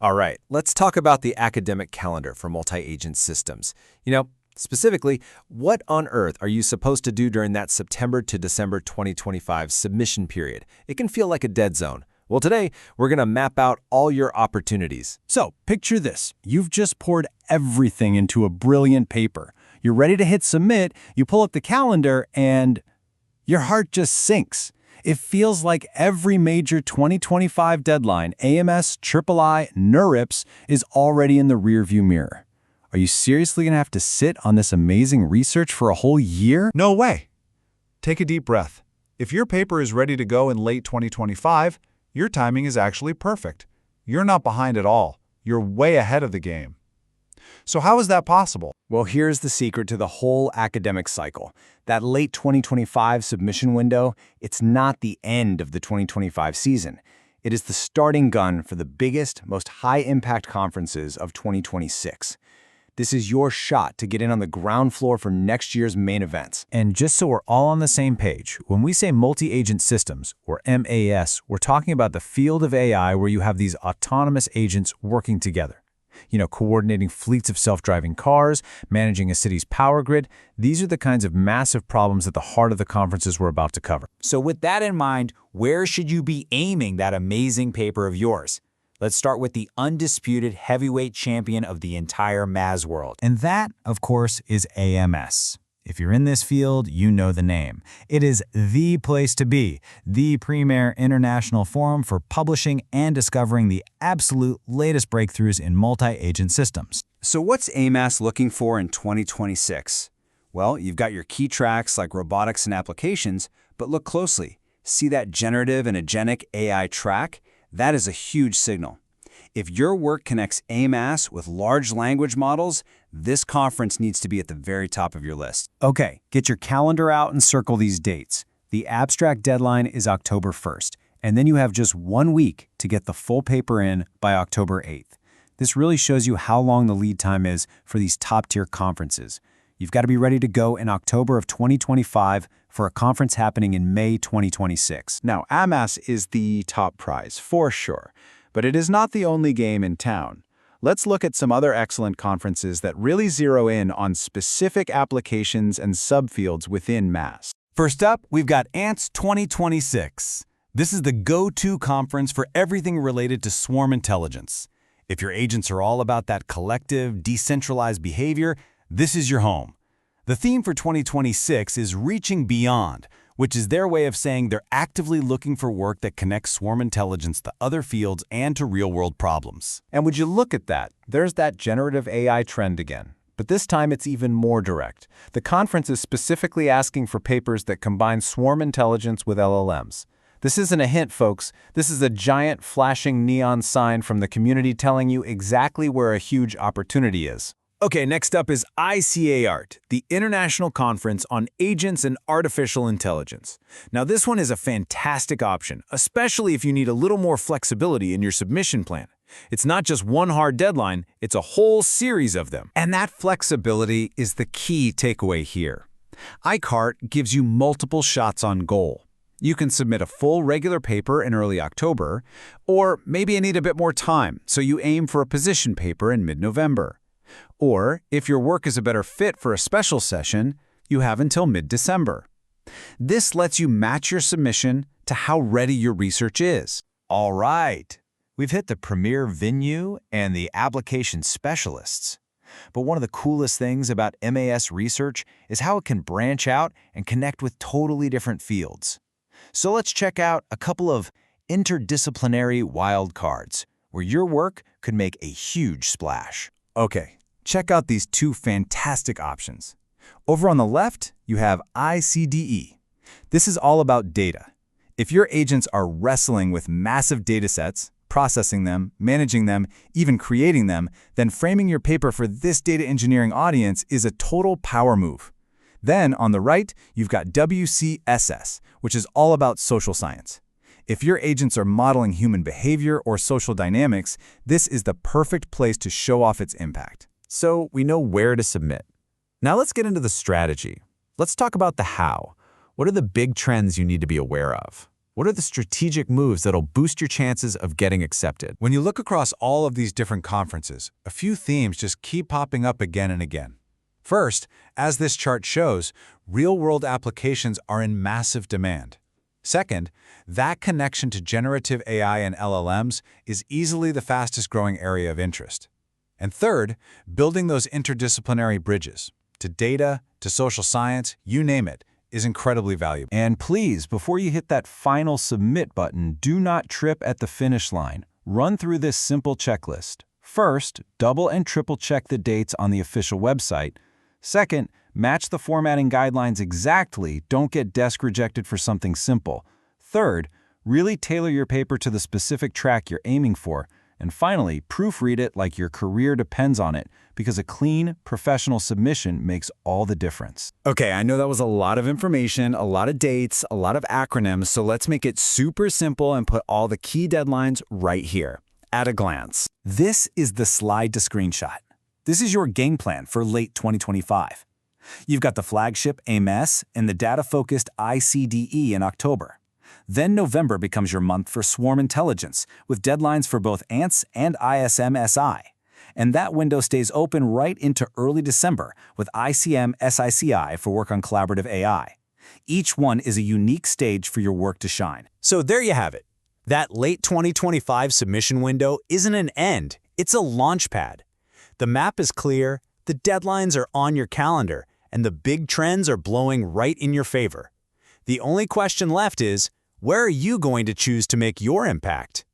All right, let's talk about the academic calendar for multi-agent systems. Specifically, what on earth are you supposed to do during that September to December 2025 submission period? It can feel like a dead zone. Well, today, we're going to map out all your opportunities. So, picture this. You've just poured everything into a brilliant paper. You're ready to hit submit, you pull up the calendar, and your heart just sinks. It feels like every major 2025 deadline, AAMAS, III, NeurIPS, is already in the rearview mirror. Are you seriously going to have to sit on this amazing research for a whole year? No way. Take a deep breath. If your paper is ready to go in late 2025, your timing is actually perfect. You're not behind at all. You're way ahead of the game. So how is that possible? Well, here's the secret to the whole academic cycle. That late 2025 submission window, it's not the end of the 2025 season. It is the starting gun for the biggest, most high-impact conferences of 2026. This is your shot to get in on the ground floor for next year's main events. And just so we're all on the same page, when we say multi-agent systems, or MAS, we're talking about the field of AI where you have these autonomous agents working together. Coordinating fleets of self-driving cars, managing a city's power grid. These are the kinds of massive problems at the heart of the conferences we're about to cover. So with that in mind, where should you be aiming that amazing paper of yours? Let's start with the undisputed heavyweight champion of the entire MAS world. And that, of course, is AAMAS. If you're in this field, you know the name. It is the place to be, the premier international forum for publishing and discovering the absolute latest breakthroughs in multi-agent systems. So what's AAMAS looking for in 2026? Well, you've got your key tracks like robotics and applications, but look closely. See that generative and agentic AI track? That is a huge signal. If your work connects AAMAS with large language models, this conference needs to be at the very top of your list. Okay, get your calendar out and circle these dates. The abstract deadline is October 1st, and then you have just 1 week to get the full paper in by October 8th. This really shows you how long the lead time is for these top-tier conferences. You've got to be ready to go in October of 2025 for a conference happening in May 2026. Now, AAMAS is the top prize, for sure. But it is not the only game in town. Let's look at some other excellent conferences that really zero in on specific applications and subfields within MAS. First up, we've got ANTS 2026. This is the go-to conference for everything related to swarm intelligence. If your agents are all about that collective, decentralized behavior, this is your home. The theme for 2026 is Reaching Beyond, which is their way of saying they're actively looking for work that connects swarm intelligence to other fields and to real-world problems. And would you look at that? There's that generative AI trend again. But this time it's even more direct. The conference is specifically asking for papers that combine swarm intelligence with LLMs. This isn't a hint, folks. This is a giant flashing neon sign from the community telling you exactly where a huge opportunity is. Okay, next up is ICAART, the International Conference on Agents and Artificial Intelligence. Now, this one is a fantastic option, especially if you need a little more flexibility in your submission plan. It's not just one hard deadline, it's a whole series of them. And that flexibility is the key takeaway here. ICAART gives you multiple shots on goal. You can submit a full regular paper in early October, or maybe you need a bit more time, so you aim for a position paper in mid-November. Or, if your work is a better fit for a special session, you have until mid-December. This lets you match your submission to how ready your research is. All right, we've hit the premier venue and the application specialists. But one of the coolest things about MAS research is how it can branch out and connect with totally different fields. So let's check out a couple of interdisciplinary wildcards where your work could make a huge splash. Okay, check out these two fantastic options. Over on the left, you have ICDE. This is all about data. If your agents are wrestling with massive data sets, processing them, managing them, even creating them, then framing your paper for this data engineering audience is a total power move. Then, on the right, you've got WCSS, which is all about social science. If your agents are modeling human behavior or social dynamics, this is the perfect place to show off its impact. So we know where to submit. Now let's get into the strategy. Let's talk about the how. What are the big trends you need to be aware of? What are the strategic moves that'll boost your chances of getting accepted? When you look across all of these different conferences, a few themes just keep popping up again and again. First, as this chart shows, real-world applications are in massive demand. Second, that connection to generative AI and LLMs is easily the fastest-growing area of interest. And third, building those interdisciplinary bridges to data, to social science, you name it, is incredibly valuable. And please, before you hit that final submit button, do not trip at the finish line. Run through this simple checklist. First, double and triple check the dates on the official website. Second, match the formatting guidelines exactly. Don't get desk rejected for something simple. Third, really tailor your paper to the specific track you're aiming for. And finally, proofread it like your career depends on it, because a clean, professional submission makes all the difference. Okay, I know that was a lot of information, a lot of dates, a lot of acronyms, so let's make it super simple and put all the key deadlines right here, at a glance. This is the slide to screenshot. This is your game plan for late 2025. You've got the flagship AAMAS and the data-focused ICDE in October. Then November becomes your month for swarm intelligence, with deadlines for both ANTS and ISM-SI. And that window stays open right into early December with ICM-SICI for work on collaborative AI. Each one is a unique stage for your work to shine. So there you have it. That late 2025 submission window isn't an end, it's a launch pad. The map is clear, the deadlines are on your calendar, and the big trends are blowing right in your favor. The only question left is, where are you going to choose to make your impact?